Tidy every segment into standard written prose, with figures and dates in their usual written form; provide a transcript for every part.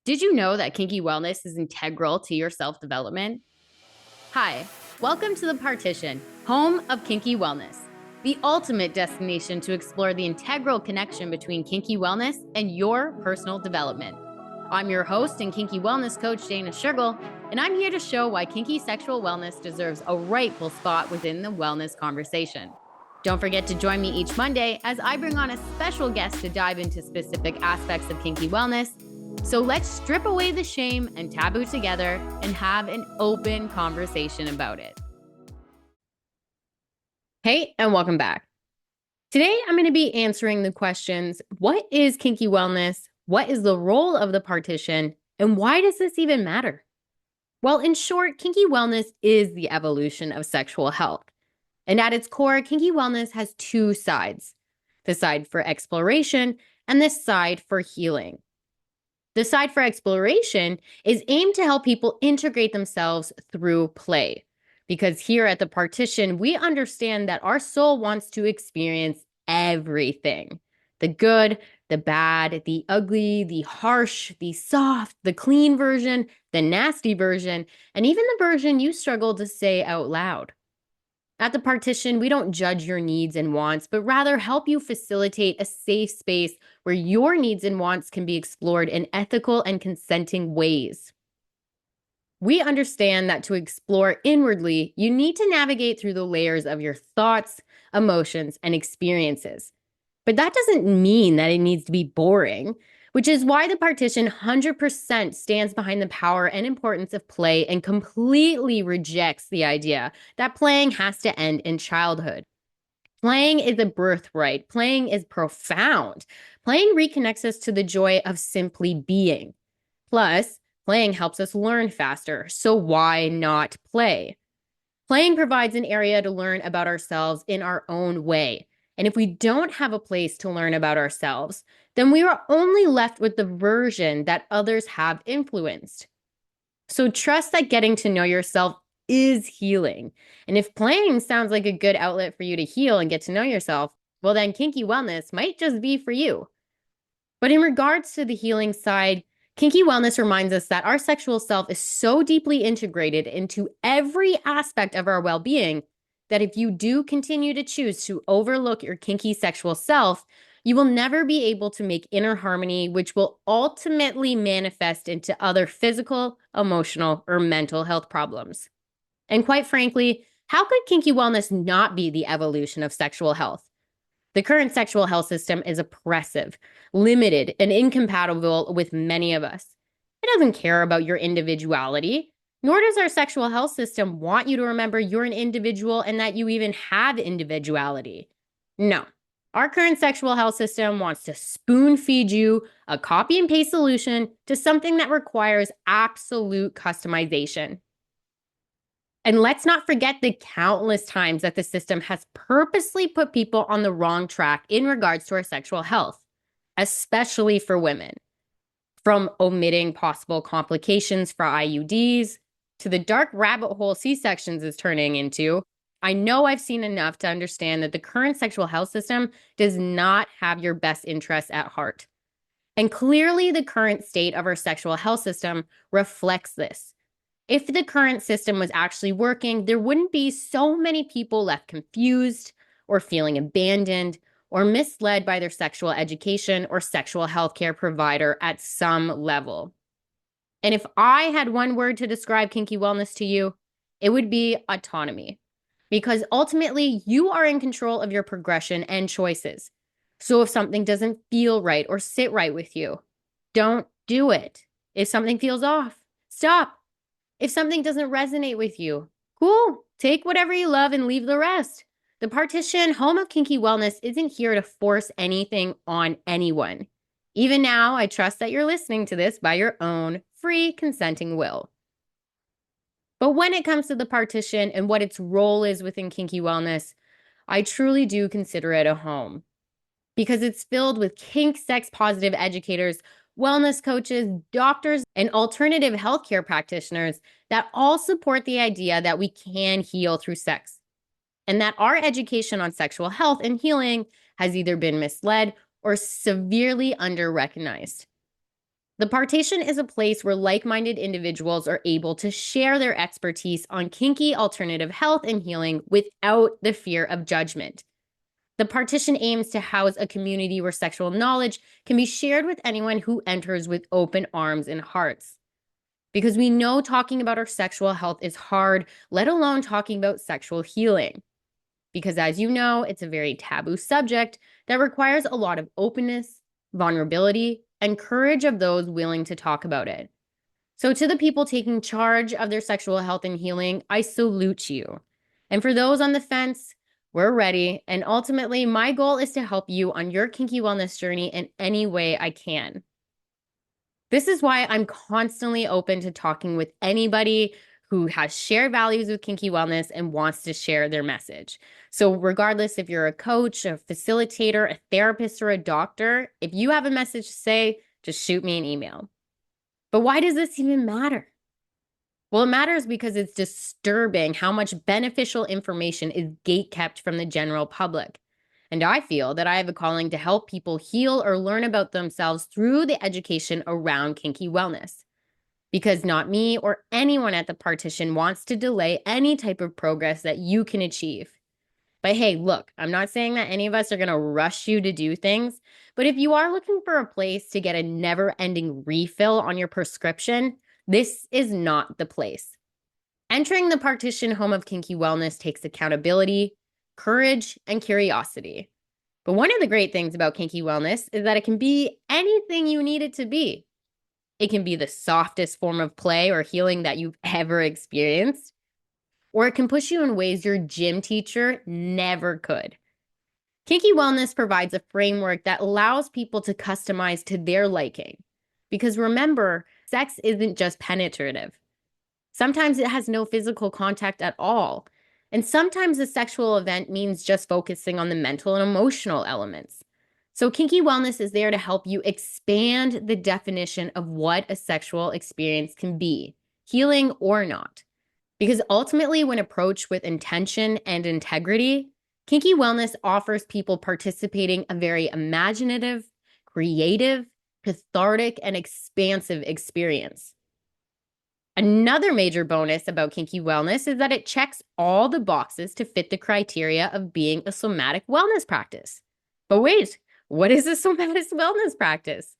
Did you know that kinky wellness is integral to your self-development? Hi, welcome to the Partition, home of kinky wellness, the ultimate destination to explore the integral connection between kinky wellness and your personal development. I'm your host and kinky wellness coach, Dana Sugar, and I'm here to show why kinky sexual wellness deserves a rightful spot within the wellness conversation. Don't forget to join me each Monday as I bring on a special guest to dive into specific aspects of kinky wellness. So let's strip away the shame and taboo together and have an open conversation about it. Hey, and welcome back. Today, I'm going to be answering the questions, what is kinky wellness? What is the role of the partition? And why does this even matter? Well, in short, kinky wellness is the evolution of sexual health. And at its core, kinky wellness has two sides, the side for exploration and the side for healing. The side for exploration is aimed to help people integrate themselves through play. Because here at the Partition, we understand that our soul wants to experience everything. The good, the bad, the ugly, the harsh, the soft, the clean version, the nasty version, and even the version you struggle to say out loud. At the Partition, we don't judge your needs and wants, but rather help you facilitate a safe space where your needs and wants can be explored in ethical and consenting ways. We understand that to explore inwardly, you need to navigate through the layers of your thoughts, emotions, and experiences. But that doesn't mean that it needs to be boring, which is why the Partition 100% stands behind the power and importance of play and completely rejects the idea that playing has to end in childhood. Playing is a birthright. Playing is profound. Playing reconnects us to the joy of simply being. Plus, playing helps us learn faster, so why not play? Playing provides an area to learn about ourselves in our own way. And if we don't have a place to learn about ourselves, then we are only left with the version that others have influenced. So trust that getting to know yourself is healing. And if playing sounds like a good outlet for you to heal and get to know yourself, well, then kinky wellness might just be for you. But in regards to the healing side, kinky wellness reminds us that our sexual self is so deeply integrated into every aspect of our well-being that if you do continue to choose to overlook your kinky sexual self, you will never be able to make inner harmony, which will ultimately manifest into other physical, emotional, or mental health problems. And quite frankly, how could kinky wellness not be the evolution of sexual health? The current sexual health system is oppressive, limited, and incompatible with many of us. It doesn't care about your individuality, nor does our sexual health system want you to remember you're an individual and that you even have individuality. No, our current sexual health system wants to spoon feed you a copy and paste solution to something that requires absolute customization. And let's not forget the countless times that the system has purposely put people on the wrong track in regards to our sexual health, especially for women. From omitting possible complications for IUDs to the dark rabbit hole C-sections is turning into, I know I've seen enough to understand that the current sexual health system does not have your best interests at heart. And clearly the current state of our sexual health system reflects this. If the current system was actually working, there wouldn't be so many people left confused or feeling abandoned or misled by their sexual education or sexual healthcare provider at some level. And if I had one word to describe kinky wellness to you, it would be autonomy. Because ultimately, you are in control of your progression and choices. So if something doesn't feel right or sit right with you, don't do it. If something feels off, stop. If something doesn't resonate with you, cool. Take whatever you love and leave the rest. The Partition, home of kinky wellness, isn't here to force anything on anyone. Even now, I trust that you're listening to this by your own free consenting will. But when it comes to the Partition and what its role is within kinky wellness, I truly do consider it a home. Because it's filled with kink sex positive educators, wellness coaches, doctors, and alternative healthcare practitioners that all support the idea that we can heal through sex, and that our education on sexual health and healing has either been misled or severely under-recognized. The Partition is a place where like-minded individuals are able to share their expertise on kinky alternative health and healing without the fear of judgment. The Partition aims to house a community where sexual knowledge can be shared with anyone who enters with open arms and hearts. Because we know talking about our sexual health is hard, let alone talking about sexual healing. Because as you know, it's a very taboo subject that requires a lot of openness, vulnerability, and courage of those willing to talk about it. So to the people taking charge of their sexual health and healing, I salute you. And for those on the fence, we're ready. And ultimately, my goal is to help you on your kinky wellness journey in any way I can. This is why I'm constantly open to talking with anybody who has shared values with kinky wellness and wants to share their message. So regardless if you're a coach, a facilitator, a therapist, or a doctor, if you have a message to say, just shoot me an email. But why does this even matter? Well, it matters because it's disturbing how much beneficial information is gatekept from the general public. And I feel that I have a calling to help people heal or learn about themselves through the education around kinky wellness. Because not me or anyone at the Partition wants to delay any type of progress that you can achieve. But hey, look, I'm not saying that any of us are going to rush you to do things, but if you are looking for a place to get a never-ending refill on your prescription, this is not the place. Entering the Partition home of kinky wellness takes accountability, courage, and curiosity. But one of the great things about kinky wellness is that it can be anything you need it to be. It can be the softest form of play or healing that you've ever experienced, or it can push you in ways your gym teacher never could. Kinky Wellness provides a framework that allows people to customize to their liking. Because remember, sex isn't just penetrative. Sometimes it has no physical contact at all. And sometimes a sexual event means just focusing on the mental and emotional elements. So Kinky Wellness is there to help you expand the definition of what a sexual experience can be, healing or not. Because ultimately, when approached with intention and integrity, Kinky Wellness offers people participating a very imaginative, creative, cathartic, and expansive experience. Another major bonus about Kinky Wellness is that it checks all the boxes to fit the criteria of being a somatic wellness practice. But wait, what is a somatic wellness practice?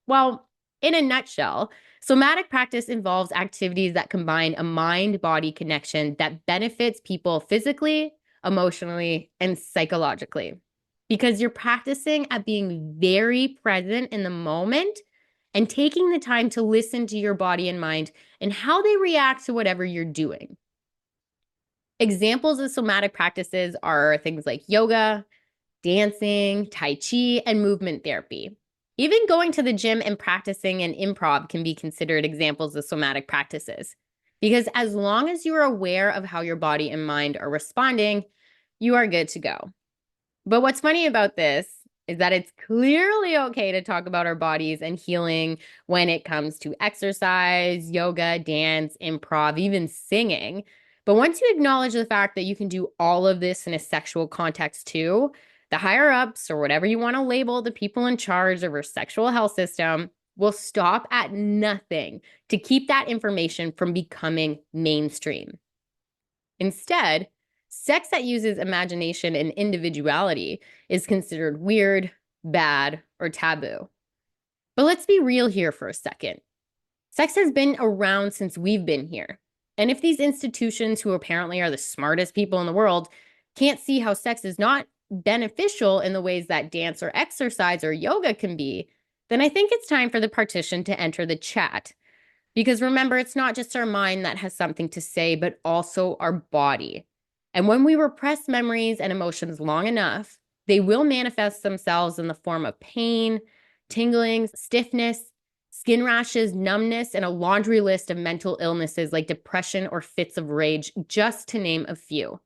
Well, in a nutshell, somatic practice involves activities that combine a mind-body connection that benefits people physically, emotionally, and psychologically. Because you're practicing at being very present in the moment and taking the time to listen to your body and mind and how they react to whatever you're doing. Examples of somatic practices are things like yoga, dancing, tai chi, and movement therapy. Even going to the gym and practicing an improv can be considered examples of somatic practices. Because as long as you are aware of how your body and mind are responding, you are good to go. But what's funny about this is that it's clearly okay to talk about our bodies and healing when it comes to exercise, yoga, dance, improv, even singing. But once you acknowledge the fact that you can do all of this in a sexual context too, the higher ups, or whatever you want to label the people in charge of our sexual health system, will stop at nothing to keep that information from becoming mainstream. Instead, sex that uses imagination and individuality is considered weird, bad, or taboo. But let's be real here for a second. Sex has been around since we've been here. And if these institutions, who apparently are the smartest people in the world, can't see how sex is not beneficial in the ways that dance or exercise or yoga can be, then I think it's time for the Partition to enter the chat. Because remember, it's not just our mind that has something to say, but also our body. And when we repress memories and emotions long enough, they will manifest themselves in the form of pain, tingling, stiffness, skin rashes, numbness, and a laundry list of mental illnesses like depression or fits of rage, just to name a few.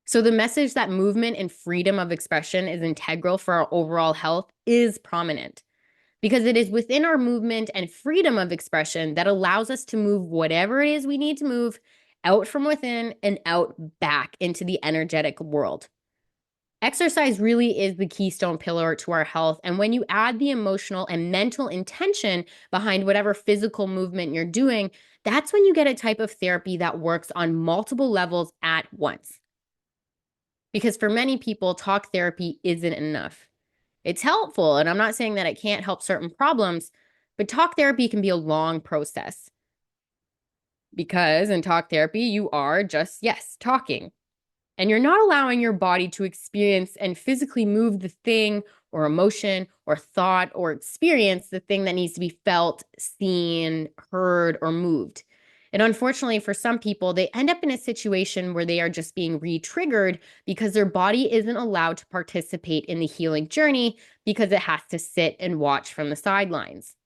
So the message that movement and freedom of expression is integral for our overall health is prominent. Because it is within our movement and freedom of expression that allows us to move whatever it is we need to move out from within and out back into the energetic world. Exercise really is the keystone pillar to our health. And when you add the emotional and mental intention behind whatever physical movement you're doing, that's when you get a type of therapy that works on multiple levels at once. Because for many people, talk therapy isn't enough. It's helpful, and I'm not saying that it can't help certain problems, but talk therapy can be a long process. Because in talk therapy, you are just, yes, talking. And you're not allowing your body to experience and physically move the thing or emotion or thought or experience the thing that needs to be felt, seen, heard, or moved. And unfortunately, for some people, they end up in a situation where they are just being re-triggered because their body isn't allowed to participate in the healing journey because it has to sit and watch from the sidelines.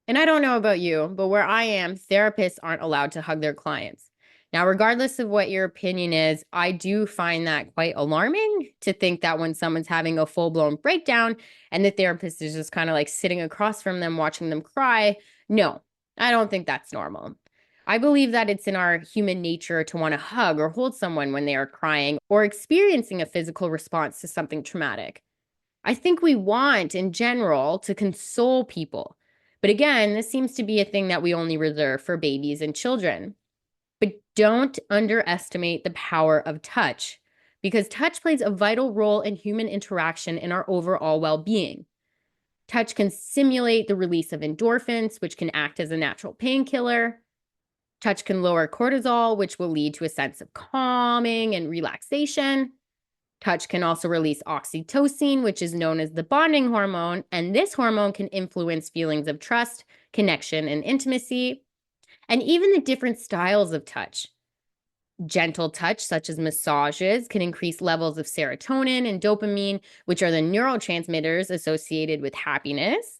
And I don't know about you, but where I am, therapists aren't allowed to hug their clients. Now, regardless of what your opinion is, I do find that quite alarming to think that when someone's having a full-blown breakdown and the therapist is just kind of like sitting across from them, watching them cry. No, I don't think that's normal. I believe that it's in our human nature to want to hug or hold someone when they are crying or experiencing a physical response to something traumatic. I think we want, in general, to console people. But again, this seems to be a thing that we only reserve for babies and children. But don't underestimate the power of touch, because touch plays a vital role in human interaction in our overall well-being. Touch can stimulate the release of endorphins, which can act as a natural painkiller. Touch can lower cortisol, which will lead to a sense of calming and relaxation. Touch can also release oxytocin, which is known as the bonding hormone, and this hormone can influence feelings of trust, connection, and intimacy, and even the different styles of touch. Gentle touch, such as massages, can increase levels of serotonin and dopamine, which are the neurotransmitters associated with happiness.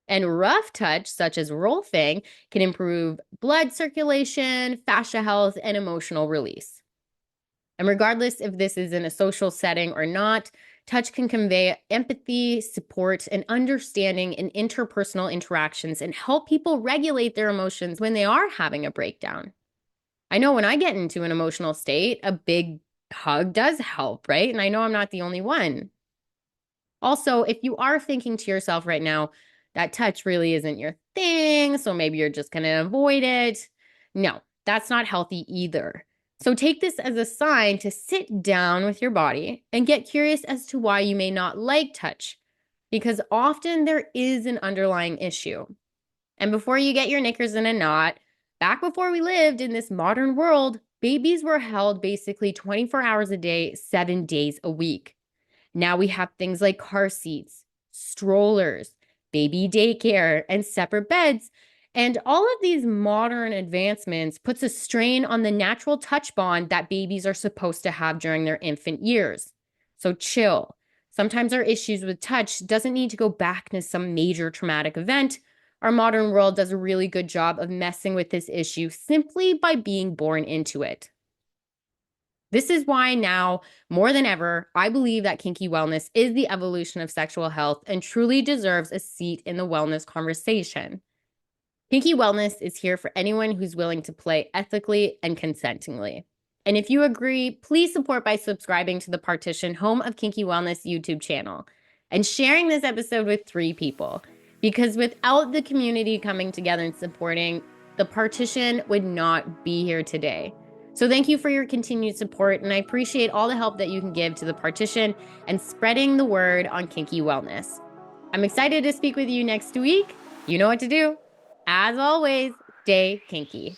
And rough touch, such as rolfing, can improve blood circulation, fascia health, and emotional release. And regardless if this is in a social setting or not, touch can convey empathy, support, and understanding in interpersonal interactions and help people regulate their emotions when they are having a breakdown. I know when I get into an emotional state, a big hug does help, right? And I know I'm not the only one. Also, if you are thinking to yourself right now, that touch really isn't your thing, so maybe you're just going to avoid it. No, that's not healthy either. So take this as a sign to sit down with your body and get curious as to why you may not like touch, because often there is an underlying issue. And before you get your knickers in a knot, back before we lived in this modern world, babies were held basically 24 hours a day, 7 days a week. Now we have things like car seats, strollers, baby daycare, and separate beds. And all of these modern advancements puts a strain on the natural touch bond that babies are supposed to have during their infant years. So chill. Sometimes our issues with touch doesn't need to go back to some major traumatic event. Our modern world does a really good job of messing with this issue simply by being born into it. This is why now, more than ever, I believe that kinky wellness is the evolution of sexual health and truly deserves a seat in the wellness conversation. Kinky Wellness is here for anyone who's willing to play ethically and consentingly. And if you agree, please support by subscribing to the Partition, home of Kinky Wellness YouTube channel, and sharing this episode with 3 people. Because without the community coming together and supporting, the Partition would not be here today. So thank you for your continued support, and I appreciate all the help that you can give to the Partition and spreading the word on kinky wellness. I'm excited to speak with you next week. You know what to do. As always, stay kinky.